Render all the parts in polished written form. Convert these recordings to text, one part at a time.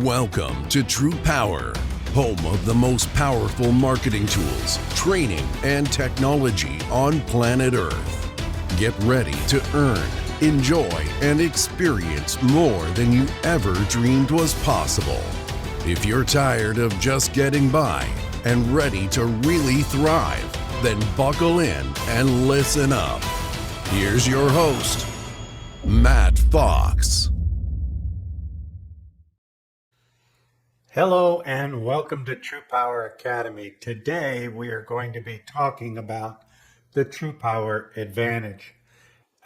Welcome to TruPowur, home of the most powerful marketing tools, training, and technology on planet Earth. Get ready to earn, enjoy, and experience more than you ever dreamed was possible. If you're tired of just getting by and ready to really thrive, then buckle in and listen up. Here's your host, Matt Fox. Hello and welcome to TruPowur Academy. Today we are going to be talking about the TruPowur Advantage.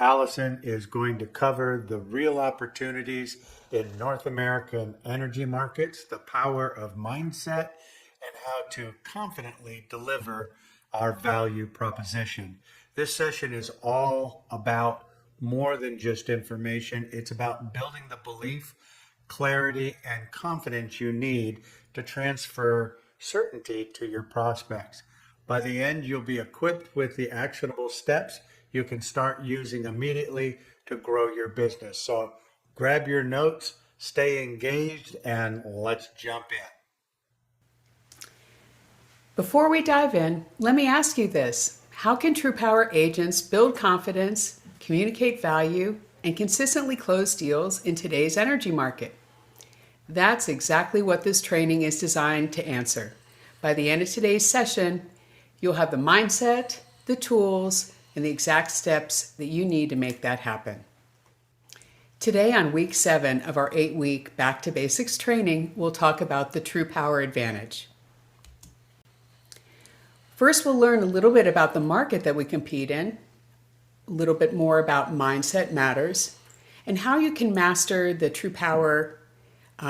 Allison is going to cover the real opportunities in North American energy markets, the power of mindset, and how to confidently deliver our value proposition. This session is all about more than just information. It's about building the belief, clarity, and confidence you need to transfer certainty to your prospects. By the end, you'll be equipped with the actionable steps you can start using immediately to grow your business. So grab your notes, stay engaged, and let's jump in. Before we dive in, let me ask you this. How can TruPowur agents build confidence, communicate value, and consistently close deals in today's energy market? That's exactly what this training is designed to answer. By the end of today's session, you'll have the mindset, the tools, and the exact steps that you need to make that happen. Today on week 7 of our 8-week Back to Basics training, we'll talk about the TruPowur Advantage. First, we'll learn a little bit about the market that we compete in, a little bit more about mindset matters, and how you can master the TruPowur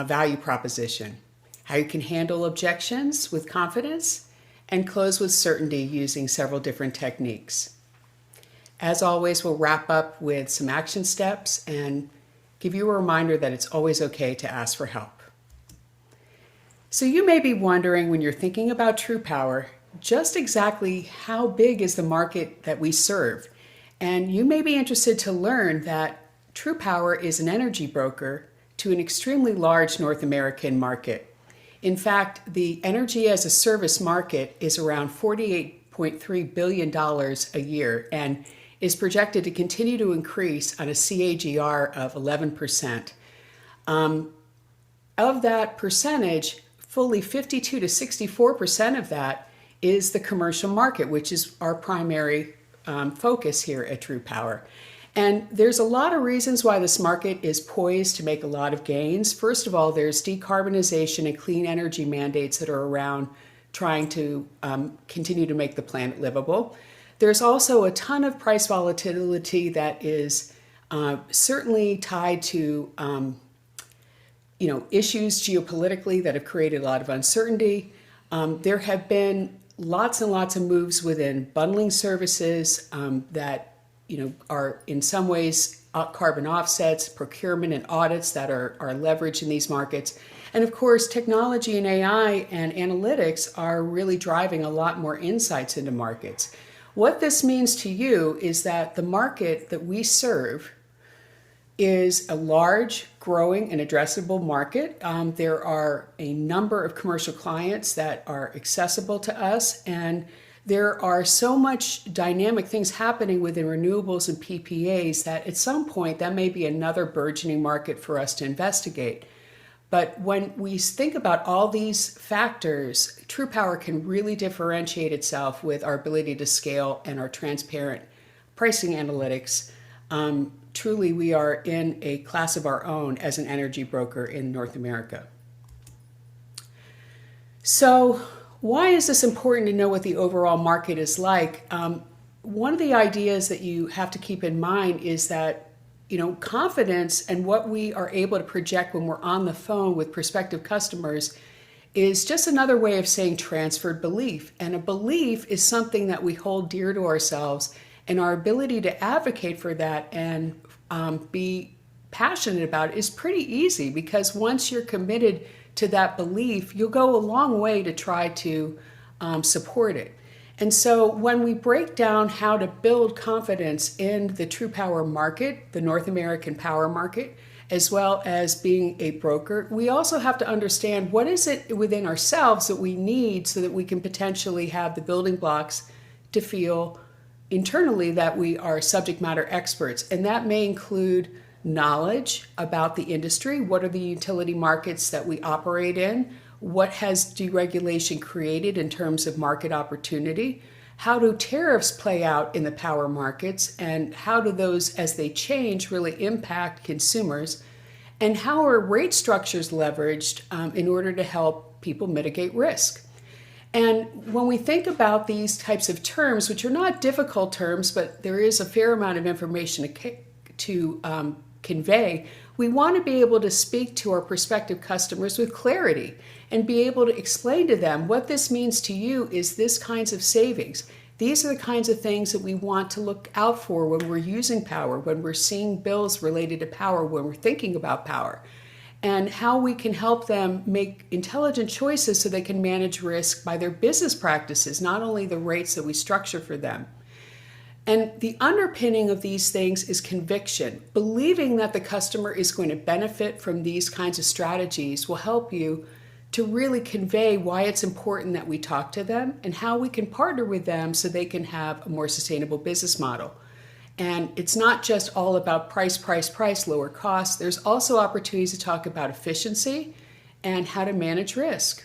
value proposition, how you can handle objections with confidence, and close with certainty using several different techniques. As always, we'll wrap up with some action steps and give you a reminder that it's always okay to ask for help. So you may be wondering when you're thinking about TruPowur, just exactly how big is the market that we serve? And you may be interested to learn that TruPowur is an energy broker to an extremely large North American market. In fact, the energy as a service market is around $48.3 billion a year and is projected to continue to increase on a CAGR of 11%. Of that percentage, fully 52 to 64% of that is the commercial market, which is our primary focus here at TruPowur. And there's a lot of reasons why this market is poised to make a lot of gains. First of all, there's decarbonization and clean energy mandates that are around trying to continue to make the planet livable. There's also a ton of price volatility that is certainly tied to issues geopolitically that have created a lot of uncertainty. There have been lots and lots of moves within bundling services that are in some ways carbon offsets, procurement and audits that are leveraged in these markets. And of course, technology and AI and analytics are really driving a lot more insights into markets. What this means to you is that the market that we serve is a large, growing, and addressable market. There are a number of commercial clients that are accessible to us, and there are so much dynamic things happening within renewables and PPAs that at some point that may be another burgeoning market for us to investigate. But when we think about all these factors, TruPowur can really differentiate itself with our ability to scale and our transparent pricing analytics. Truly, we are in a class of our own as an energy broker in North America. So why is this important to know what the overall market is like? One of the ideas that you have to keep in mind is that confidence and what we are able to project when we're on the phone with prospective customers is just another way of saying transferred belief. And a belief is something that we hold dear to ourselves, and our ability to advocate for that and be passionate about it is pretty easy, because once you're committed to that belief, you'll go a long way to try to support it. And so when we break down how to build confidence in the TruPowur market, the North American power market, as well as being a broker, we also have to understand what is it within ourselves that we need so that we can potentially have the building blocks to feel internally that we are subject matter experts. And that may include knowledge about the industry. What are the utility markets that we operate in? What has deregulation created in terms of market opportunity? How do tariffs play out in the power markets, and how do those, as they change, really impact consumers? And how are rate structures leveraged in order to help people mitigate risk? And when we think about these types of terms, which are not difficult terms, but there is a fair amount of information to convey, we want to be able to speak to our prospective customers with clarity and be able to explain to them what this means to you is this kinds of savings. These are the kinds of things that we want to look out for when we're using power, when we're seeing bills related to power, when we're thinking about power, and how we can help them make intelligent choices so they can manage risk by their business practices, not only the rates that we structure for them. And the underpinning of these things is conviction. Believing that the customer is going to benefit from these kinds of strategies will help you to really convey why it's important that we talk to them and how we can partner with them so they can have a more sustainable business model. And it's not just all about price, lower costs. There's also opportunities to talk about efficiency and how to manage risk.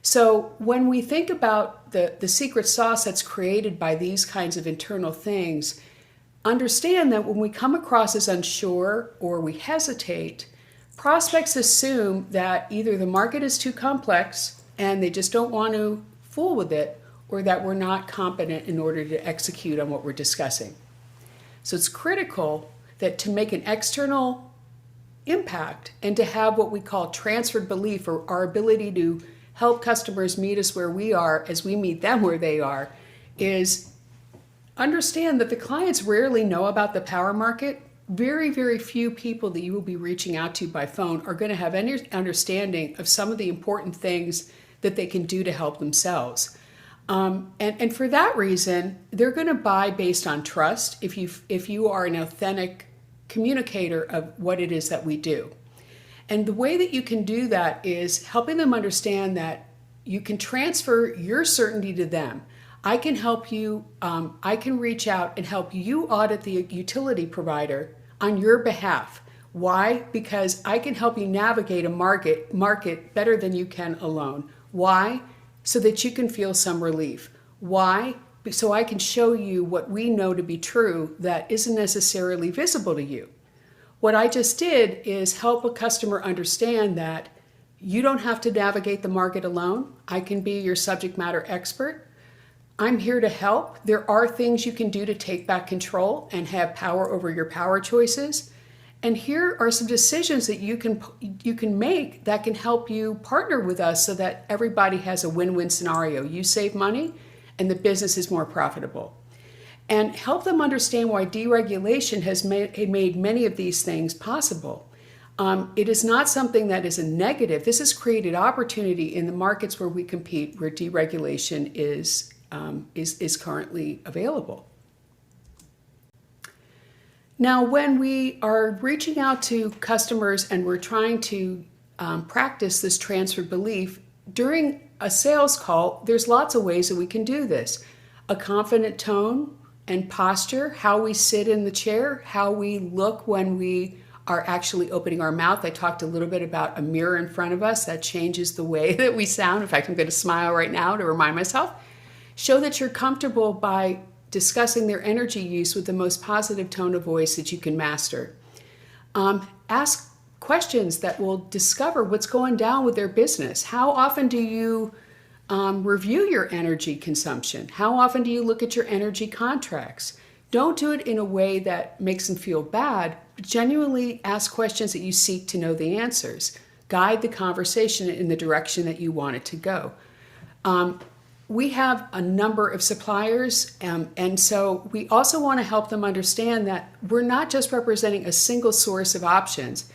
So when we think about the secret sauce that's created by these kinds of internal things, understand that when we come across as unsure or we hesitate, prospects assume that either the market is too complex and they just don't want to fool with it, or that we're not competent in order to execute on what we're discussing. So it's critical that to make an external impact and to have what we call transferred belief, or our ability to help customers meet us where we are as we meet them where they are, is understand that the clients rarely know about the power market. Very, very few people that you will be reaching out to by phone are going to have any understanding of some of the important things that they can do to help themselves. And for that reason, they're going to buy based on trust if you are an authentic communicator of what it is that we do. And the way that you can do that is helping them understand that you can transfer your certainty to them. I can help you, I can reach out and help you audit the utility provider on your behalf. Why? Because I can help you navigate a market better than you can alone. Why? So that you can feel some relief. Why? So I can show you what we know to be true that isn't necessarily visible to you. What I just did is help a customer understand that you don't have to navigate the market alone. I can be your subject matter expert. I'm here to help. There are things you can do to take back control and have power over your power choices. And here are some decisions that you can make that can help you partner with us so that everybody has a win-win scenario. You save money and the business is more profitable. And help them understand why deregulation has made many of these things possible. It is not something that is a negative. This has created opportunity in the markets where we compete, where deregulation is currently available. Now, when we are reaching out to customers and we're trying to practice this transferred belief, during a sales call, there's lots of ways that we can do this. A confident tone and posture, how we sit in the chair, how we look when we are actually opening our mouth. I talked a little bit about a mirror in front of us. That changes the way that we sound. In fact, I'm going to smile right now to remind myself. Show that you're comfortable by discussing their energy use with the most positive tone of voice that you can master. Ask questions that will discover what's going down with their business. How often do you review your energy consumption? How often do you look at your energy contracts? Don't do it in a way that makes them feel bad, but genuinely ask questions that you seek to know the answers. Guide the conversation in the direction that you want it to go. We have a number of suppliers, and so we also want to help them understand that we're not just representing a single source of options.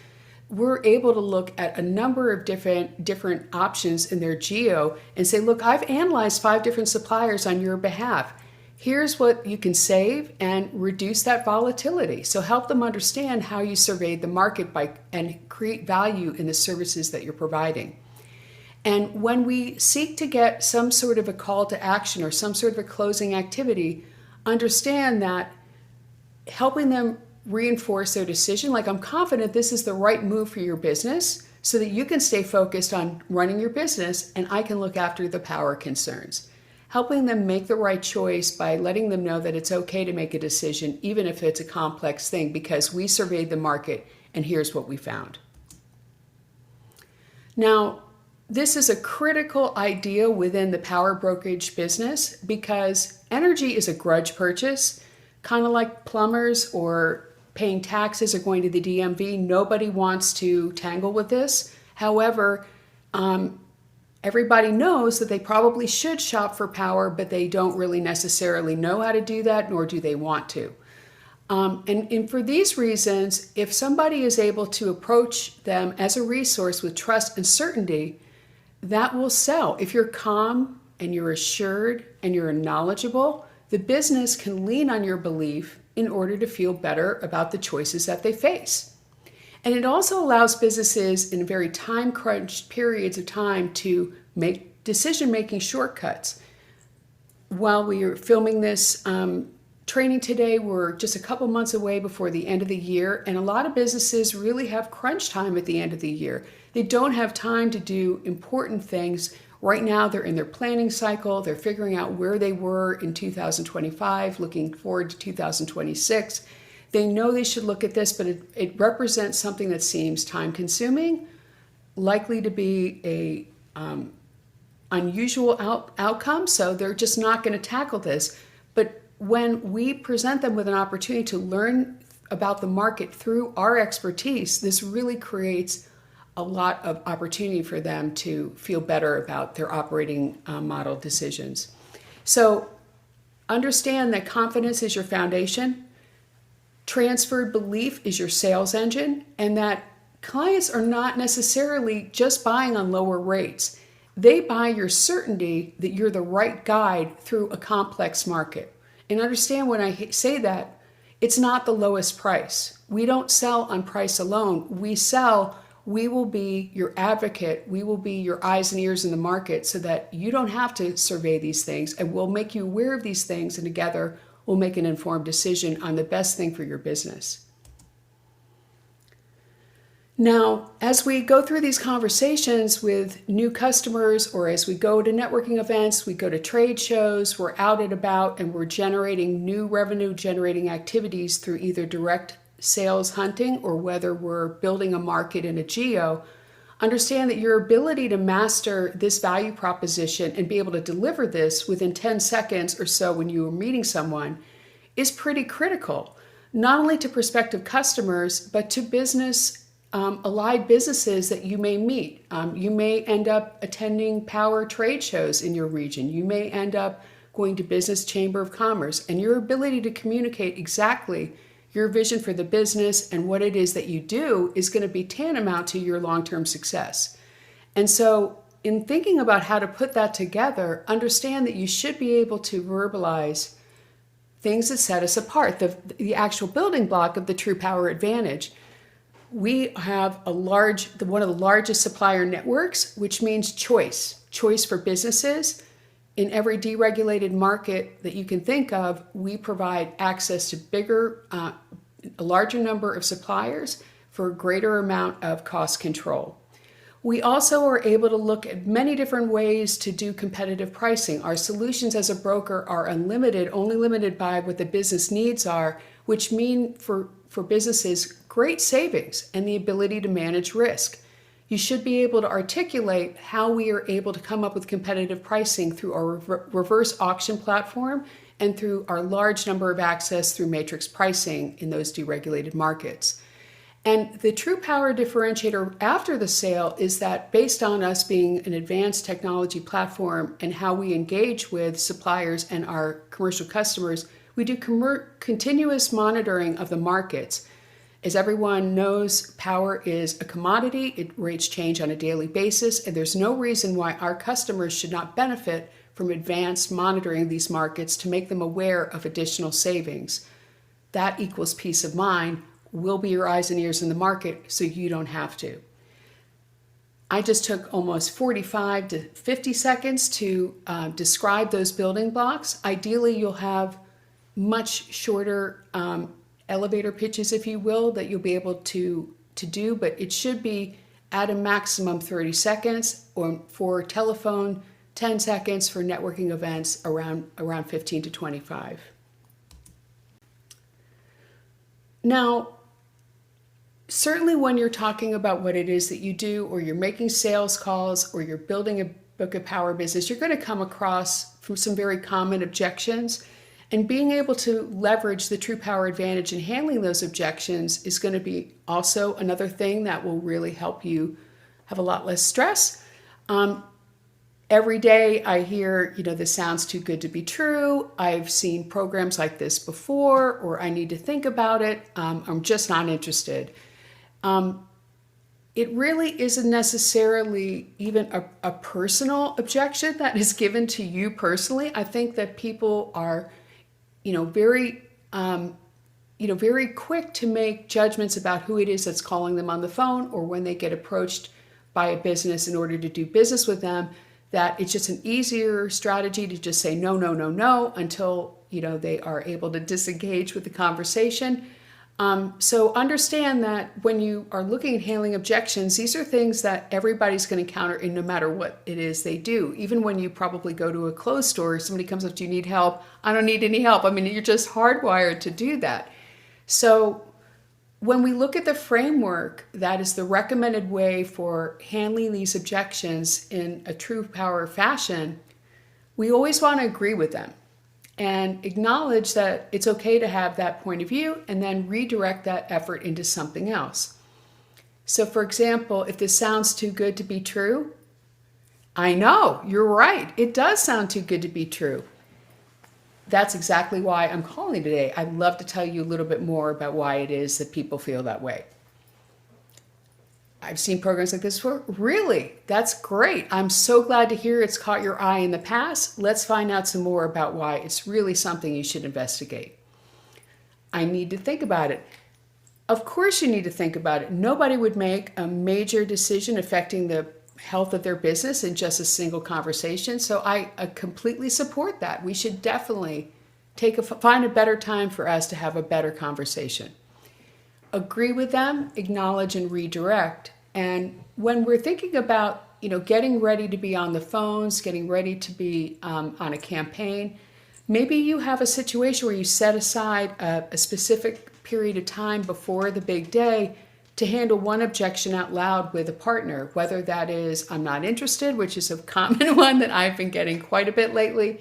We're able to look at a number of different options in their geo and say, look, I've analyzed 5 different suppliers on your behalf. Here's what you can save and reduce that volatility. So help them understand how you surveyed the market and create value in the services that you're providing. And when we seek to get some sort of a call to action or some sort of a closing activity, understand that helping them reinforce their decision, like, I'm confident this is the right move for your business, so that you can stay focused on running your business and I can look after the power concerns. Helping them make the right choice by letting them know that it's okay to make a decision, even if it's a complex thing, because we surveyed the market and here's what we found. Now, this is a critical idea within the power brokerage business because energy is a grudge purchase, kind of like plumbers or paying taxes or going to the DMV. Nobody wants to tangle with this. However, everybody knows that they probably should shop for power, but they don't really necessarily know how to do that, nor do they want to. And for these reasons, if somebody is able to approach them as a resource with trust and certainty, that will sell. If you're calm and you're assured and you're knowledgeable, the business can lean on your belief in order to feel better about the choices that they face. And it also allows businesses in very time-crunched periods of time to make decision-making shortcuts. While we are filming this training today, we're just a couple months away before the end of the year, and a lot of businesses really have crunch time at the end of the year. They don't have time to do important things. Right now, they're in their planning cycle. They're figuring out where they were in 2025, looking forward to 2026. They know they should look at this, but it represents something that seems time-consuming, likely to be a unusual outcome, so they're just not going to tackle this. But when we present them with an opportunity to learn about the market through our expertise, this really creates a lot of opportunity for them to feel better about their operating model decisions. So understand that confidence is your foundation, transferred belief is your sales engine, and that clients are not necessarily just buying on lower rates. They buy your certainty that you're the right guide through a complex market. And understand when I say that, it's not the lowest price. We don't sell on price alone. We will be your advocate. We will be your eyes and ears in the market so that you don't have to survey these things, and we'll make you aware of these things, and together we'll make an informed decision on the best thing for your business. Now, as we go through these conversations with new customers, or as we go to networking events, we go to trade shows, we're out and about, and we're generating new revenue generating activities through either direct sales hunting or whether we're building a market in a geo, understand that your ability to master this value proposition and be able to deliver this within 10 seconds or so when you are meeting someone is pretty critical, not only to prospective customers, but to allied businesses that you may meet. You may end up attending power trade shows in your region. You may end up going to Business Chamber of Commerce, and your ability to communicate exactly your vision for the business and what it is that you do is going to be tantamount to your long-term success. And so in thinking about how to put that together, understand that you should be able to verbalize things that set us apart, the actual building block of the TruPowur advantage. We have one of the largest supplier networks, which means choice for businesses. In every deregulated market that you can think of, we provide access to a larger number of suppliers for a greater amount of cost control. We also are able to look at many different ways to do competitive pricing. Our solutions as a broker are unlimited, only limited by what the business needs are, which mean for businesses great savings and the ability to manage risk. You should be able to articulate how we are able to come up with competitive pricing through our reverse auction platform and through our large number of access through matrix pricing in those deregulated markets. And the TruPowur differentiator after the sale is that based on us being an advanced technology platform and how we engage with suppliers and our commercial customers, we do continuous monitoring of the markets. As everyone knows, power is a commodity. Rates change on a daily basis, and there's no reason why our customers should not benefit from advanced monitoring of these markets to make them aware of additional savings. That equals peace of mind, will be your eyes and ears in the market so you don't have to. I just took almost 45 to 50 seconds to describe those building blocks. Ideally, you'll have much shorter elevator pitches, if you will, that you'll be able to do, but it should be at a maximum 30 seconds, or for telephone, 10 seconds, for networking events around 15 to 25. Now, certainly when you're talking about what it is that you do, or you're making sales calls, or you're building a book of power business, you're going to come across from some very common objections. And being able to leverage the TruPowur advantage in handling those objections is going to be also another thing that will really help you have a lot less stress. Every day I hear, this sounds too good to be true. I've seen programs like this before, or I need to think about it. I'm just not interested. It really isn't necessarily even a personal objection that is given to you personally. I think that people are, very quick to make judgments about who it is that's calling them on the phone, or when they get approached by a business in order to do business with them, that it's just an easier strategy to just say no, no, no, no, until, they are able to disengage with the conversation. So understand that when you are looking at handling objections, these are things that everybody's going to encounter in no matter what it is they do. Even when you probably go to a clothes store, somebody comes up, do you need help? I don't need any help. I mean, you're just hardwired to do that. So when we look at the framework that is the recommended way for handling these objections in a TruPowur fashion, we always want to agree with them and acknowledge that it's okay to have that point of view, and then redirect that effort into something else. So for example, if this sounds too good to be true, I know, you're right, it does sound too good to be true. That's exactly why I'm calling today. I'd love to tell you a little bit more about why it is that people feel that way. I've seen programs like this before. Really? That's great. I'm so glad to hear it's caught your eye in the past. Let's find out some more about why it's really something you should investigate. I need to think about it. Of course you need to think about it. Nobody would make a major decision affecting the health of their business in just a single conversation. So I completely support that. We should definitely find a better time for us to have a better conversation. Agree with them, acknowledge, and redirect. And when we're thinking about, getting ready to be on the phones, getting ready to be on a campaign, maybe you have a situation where you set aside a specific period of time before the big day to handle one objection out loud with a partner, whether that is, I'm not interested, which is a common one that I've been getting quite a bit lately,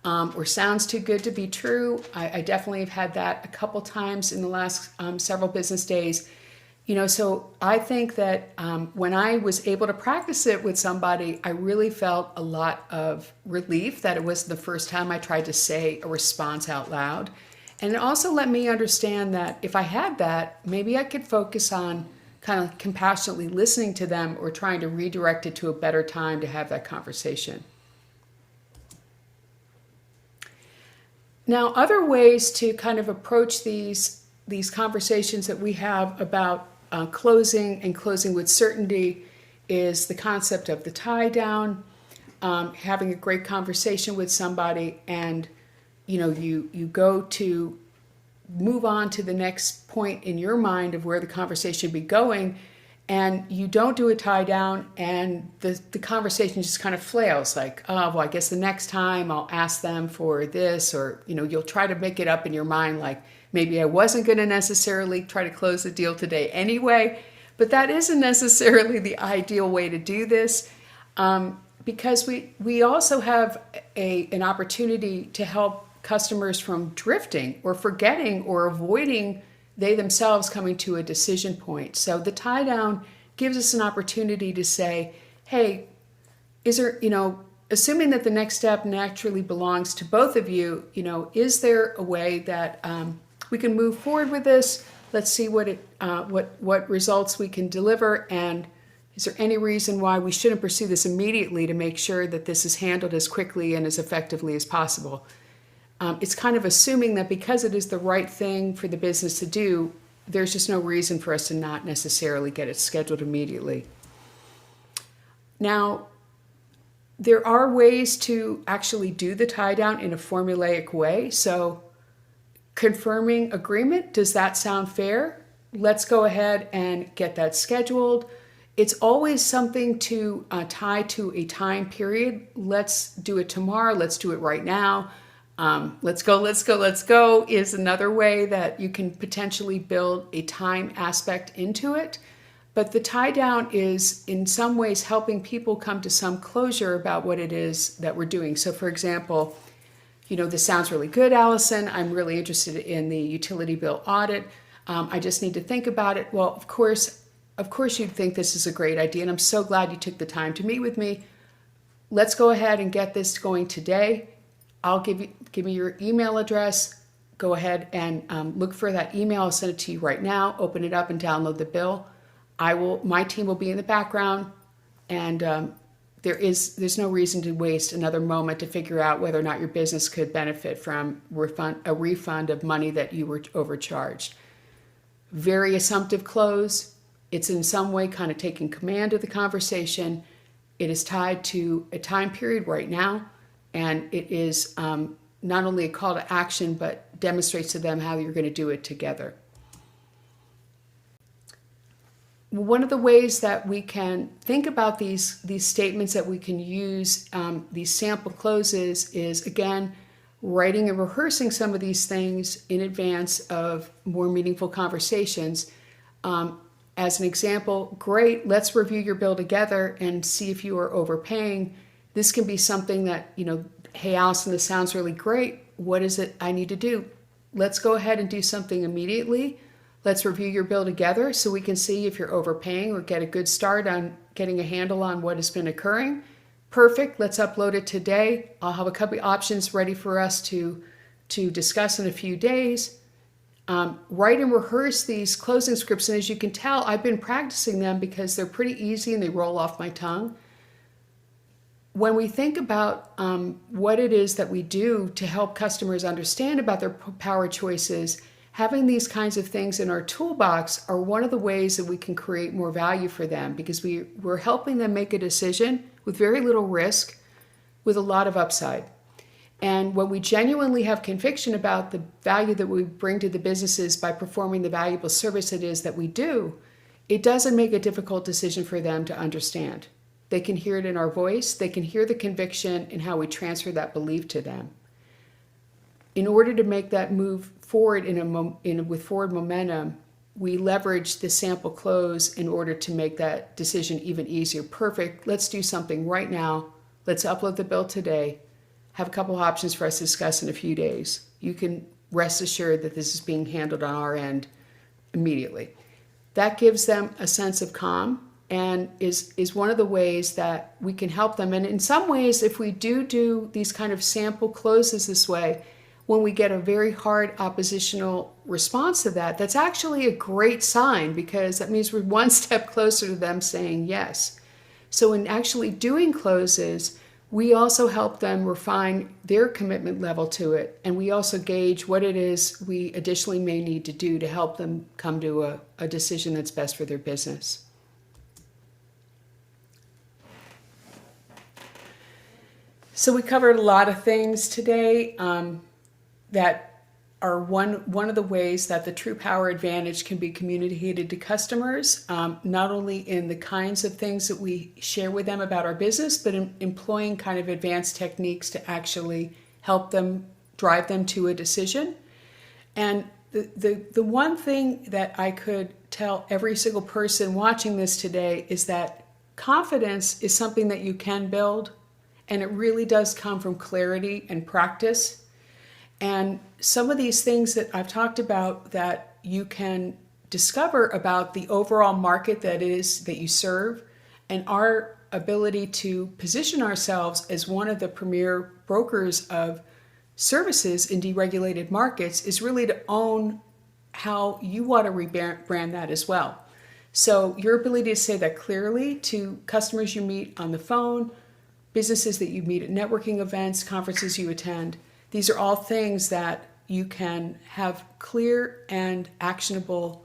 or sounds too good to be true. I definitely have had that a couple times in the last several business days. So I think that when I was able to practice it with somebody, I really felt a lot of relief that it wasn't the first time I tried to say a response out loud. And it also let me understand that if I had that, maybe I could focus on kind of compassionately listening to them, or trying to redirect it to a better time to have that conversation. Now, other ways to kind of approach these conversations that we have about closing and closing with certainty is the concept of the tie down, having a great conversation with somebody, and you go to move on to the next point in your mind of where the conversation should be going, and you don't do a tie down, and the conversation just kind of flails, like, oh, well, I guess the next time I'll ask them for this, or you'll try to make it up in your mind, like maybe I wasn't going to necessarily try to close the deal today anyway. But that isn't necessarily the ideal way to do this, because we also have an opportunity to help customers from drifting or forgetting or avoiding they themselves coming to a decision point. So the tie down gives us an opportunity to say, hey, is there, assuming that the next step naturally belongs to both of you, is there a way that we can move forward with this? Let's see what results we can deliver, and Is there any reason why we shouldn't pursue this immediately to make sure that this is handled as quickly and as effectively as possible? It's kind of assuming that because it is the right thing for the business to do, there's just no reason for us to not necessarily get it scheduled immediately. Now, there are ways to actually do the tie down in a formulaic way. So confirming agreement, does that sound fair? Let's go ahead and get that scheduled. It's always something to tie to a time period. Let's do it tomorrow. Let's do it right now. Let's go is another way that you can potentially build a time aspect into it. But the tie down is in some ways helping people come to some closure about what it is that we're doing. So for example, this sounds really good, Allison. I'm really interested in the utility bill audit. I just need to think about it. Well, of course you'd think this is a great idea, and I'm so glad you took the time to meet with me. Let's go ahead and get this going today. I'll give me your email address. Go ahead and look for that email. I'll send it to you right now. Open it up and download the bill. My team will be in the background, and there's no reason to waste another moment to figure out whether or not your business could benefit from a refund of money that you were overcharged. Very assumptive close. It's in some way kind of taking command of the conversation. It is tied to a time period right now, and it is not only a call to action, but demonstrates to them how you're going to do it together. One of the ways that we can think about these statements that we can use, these sample closes, is again, writing and rehearsing some of these things in advance of more meaningful conversations. As an example, great, let's review your bill together and see if you are overpaying. This can be something that, hey, Allison, this sounds really great. What is it I need to do? Let's go ahead and do something immediately. Let's review your bill together so we can see if you're overpaying or get a good start on getting a handle on what has been occurring. Perfect. Let's upload it today. I'll have a couple of options ready for us to discuss in a few days. Write and rehearse these closing scripts. And as you can tell, I've been practicing them because they're pretty easy and they roll off my tongue. When we think about what it is that we do to help customers understand about their power choices, having these kinds of things in our toolbox are one of the ways that we can create more value for them, because we're helping them make a decision with very little risk, with a lot of upside. And when we genuinely have conviction about the value that we bring to the businesses by performing the valuable service it is that we do, it doesn't make a difficult decision for them to understand. They can hear it in our voice. They can hear the conviction in how we transfer that belief to them. In order to make that move forward with forward momentum, we leverage the sample close in order to make that decision even easier. Perfect. Let's do something right now. Let's upload the bill today. Have a couple of options for us to discuss in a few days. You can rest assured that this is being handled on our end immediately. That gives them a sense of calm and is one of the ways that we can help them. And in some ways, if we do these kind of sample closes this way, when we get a very hard oppositional response to that, that's actually a great sign, because that means we're one step closer to them saying yes. So in actually doing closes, we also help them refine their commitment level to it. And we also gauge what it is we additionally may need to do to help them come to a decision that's best for their business. So we covered a lot of things today that are one of the ways that the TruPowur Advantage can be communicated to customers, not only in the kinds of things that we share with them about our business, but in employing kind of advanced techniques to actually help them, drive them to a decision. And the one thing that I could tell every single person watching this today is that confidence is something that you can build, and it really does come from clarity and practice. And some of these things that I've talked about that you can discover about the overall market that you serve, and our ability to position ourselves as one of the premier brokers of services in deregulated markets, is really to own how you want to rebrand that as well. So your ability to say that clearly to customers you meet on the phone, businesses that you meet at networking events, conferences you attend, these are all things that you can have clear and actionable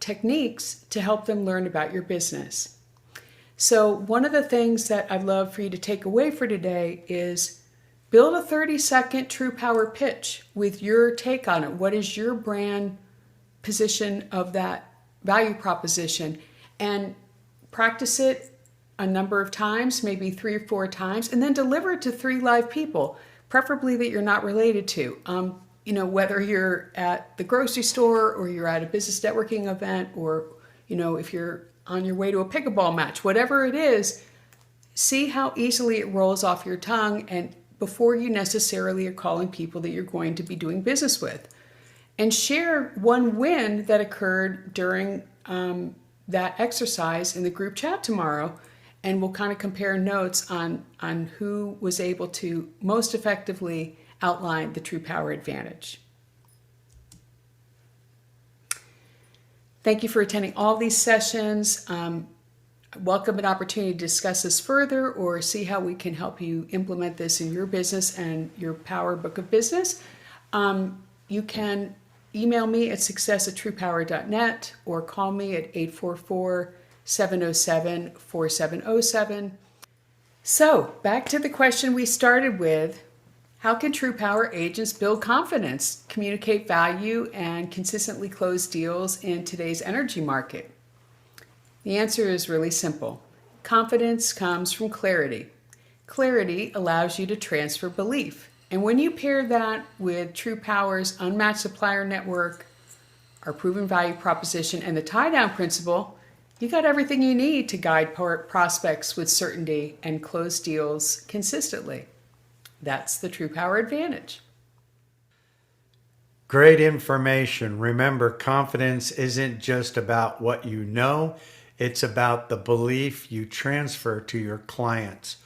techniques to help them learn about your business. So one of the things that I'd love for you to take away for today is build a 30-second TruPowur pitch with your take on it. What is your brand position of that value proposition? And practice it a number of times, maybe 3 or 4 times, and then deliver it to 3 live people, preferably that you're not related to. Whether you're at the grocery store or you're at a business networking event, or, if you're on your way to a pickleball match, whatever it is, see how easily it rolls off your tongue and before you necessarily are calling people that you're going to be doing business with. And share one win that occurred during that exercise in the group chat tomorrow, and we'll kind of compare notes on who was able to most effectively outline the TruPowur advantage. Thank you for attending all these sessions. Welcome an opportunity to discuss this further or see how we can help you implement this in your business and your Power Book of Business. You can email me at success@trupowr.net or call me at 844-707-4707. So back to the question we started with. How can TruPowur agents build confidence, communicate value, and consistently close deals in today's energy market? The answer is really simple. Confidence comes from clarity. Clarity allows you to transfer belief. And when you pair that with TruPowur's unmatched supplier network, our proven value proposition, and the tie-down principle, you got everything you need to guide prospects with certainty and close deals consistently. That's the TruPowur advantage. Great information. Remember, confidence isn't just about what you know, it's about the belief you transfer to your clients.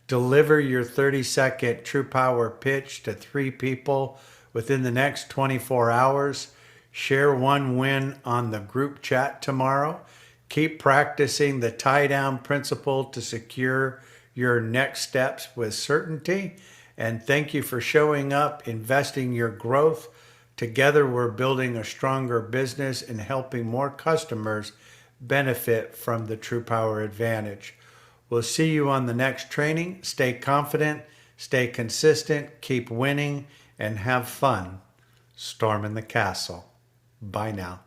Deliver your 30-second TruPowur pitch to 3 people within the next 24 hours. Share one win on the group chat tomorrow. Keep practicing the tie-down principle to secure your next steps with certainty. And thank you for showing up, investing your growth. Together, we're building a stronger business and helping more customers benefit from the TruPowur advantage. We'll see you on the next training. Stay confident, stay consistent, keep winning, and have fun storming the castle. Bye now.